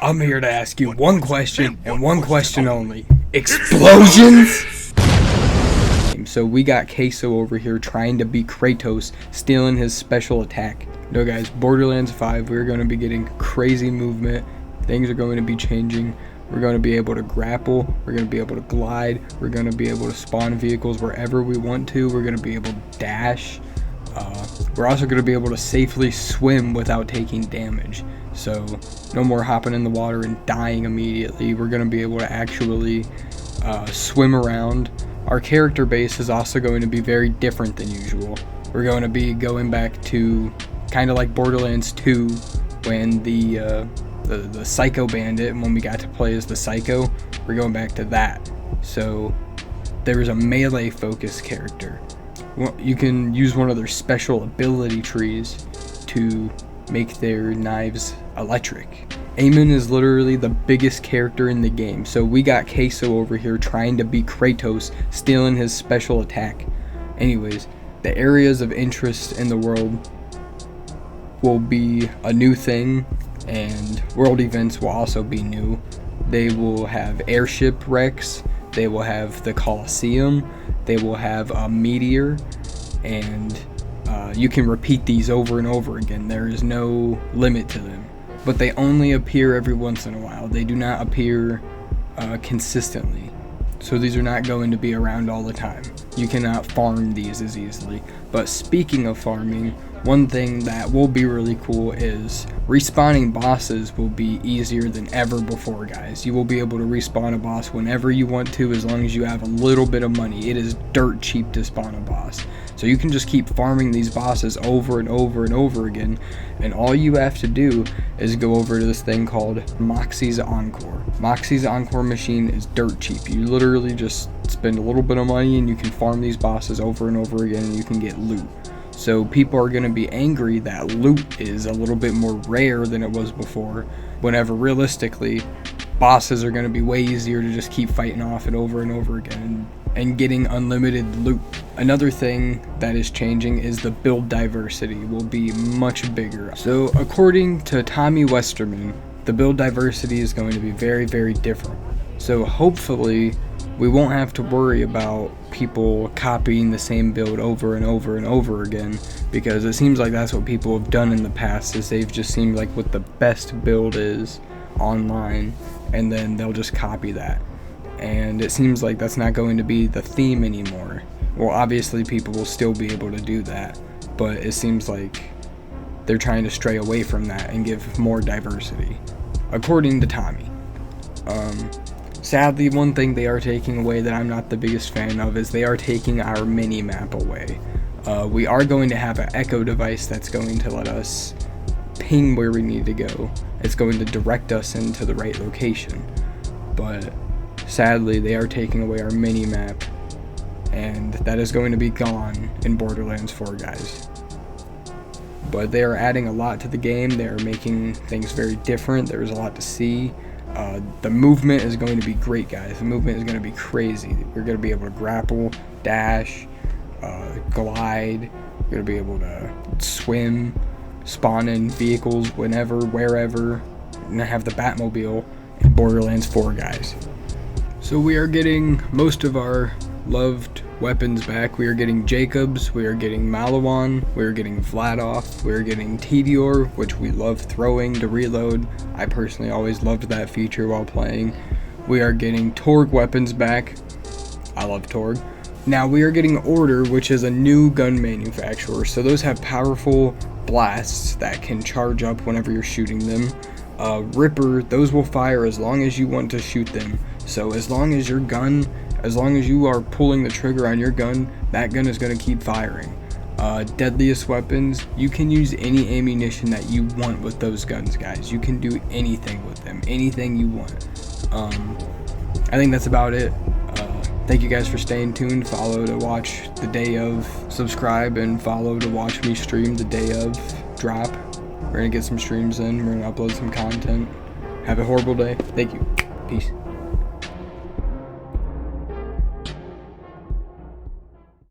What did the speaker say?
I'm here to ask you one question and one question only. Explosions? So we got Queso over here trying to beat Kratos, stealing his special attack. No guys, Borderlands 5, we're going to be getting crazy movement. Things are going to be changing. We're going to be able to grapple. We're going to be able to glide. We're going to be able to spawn vehicles wherever we want to. We're going to be able to dash. We're also going to be able to safely swim without taking damage. So no more hopping in the water and dying immediately. We're going to be able to actually swim around. Our character base is also going to be very different than usual. We're going to be going back to kind of like Borderlands 2 when the Psycho Bandit, and when we got to play as the Psycho, we're going back to that. So there's a melee focused character. You can use one of their special ability trees to make their knives electric. Eamon is literally the biggest character in the game, so we got Queso over here trying to beat Kratos, stealing his special attack. Anyways, the areas of interest in the world will be a new thing, and world events will also be new. They will have airship wrecks, they will have the Colosseum, they will have a meteor, and you can repeat these over and over again. There is no limit to them, but they only appear every once in a while. They do not appear consistently, so these are not going to be around all the time. You cannot farm these as easily. But speaking of farming, one thing that will be really cool is respawning bosses will be easier than ever before, guys. You will be able to respawn a boss whenever you want to, as long as you have a little bit of money. It is dirt cheap to spawn a boss. So you can just keep farming these bosses over and over and over again, and all you have to do is go over to this thing called Moxie's Encore. Moxie's Encore machine is dirt cheap. You literally just spend a little bit of money and you can farm these bosses over and over again, and you can get loot. So people are going to be angry that loot is a little bit more rare than it was before, whenever realistically bosses are going to be way easier to just keep fighting off it over and over again and getting unlimited loot. Another thing that is changing is the build diversity will be much bigger. So according to Tommy Westerman, the build diversity is going to be very, very different. So hopefully we won't have to worry about people copying the same build over and over and over again, because it seems like that's what people have done in the past, is they've just seemed like what the best build is online, and then they'll just copy that. And it seems like that's not going to be the theme anymore. Well, obviously people will still be able to do that, but it seems like they're trying to stray away from that and give more diversity, according to Tommy. Sadly, one thing they are taking away that I'm not the biggest fan of is they are taking our mini-map away. We are going to have an echo device that's going to let us ping where we need to go. It's going to direct us into the right location. But sadly, they are taking away our mini-map, and that is going to be gone in Borderlands 4, guys. But they are adding a lot to the game. They are making things very different. There's a lot to see. The movement is going to be great, guys. The movement is going to be crazy. We're going to be able to grapple, dash, glide. We're going to be able to swim, spawn in vehicles whenever, wherever. We're going to have the Batmobile in Borderlands 4, guys. So we are getting most of our loved weapons back. We are getting Jacobs, we are getting Malawan, we are getting Vladov, we are getting Tedior, which we love throwing to reload. I personally always loved that feature while playing. We are getting Torg weapons back. I love Torg. Now we are getting Order, which is a new gun manufacturer. So those have powerful blasts that can charge up whenever you're shooting them. Ripper, those will fire as long as you want to shoot them. So as long as you are pulling the trigger on your gun, that gun is going to keep firing. Deadliest weapons, you can use any ammunition that you want with those guns, guys. You can do anything with them, anything you want. I think that's about it. Thank you guys for staying tuned. Follow to watch the day of, subscribe, and follow to watch me stream the day of drop. We're going to get some streams in, we're going to upload some content. Have a horrible day. Thank you. Peace.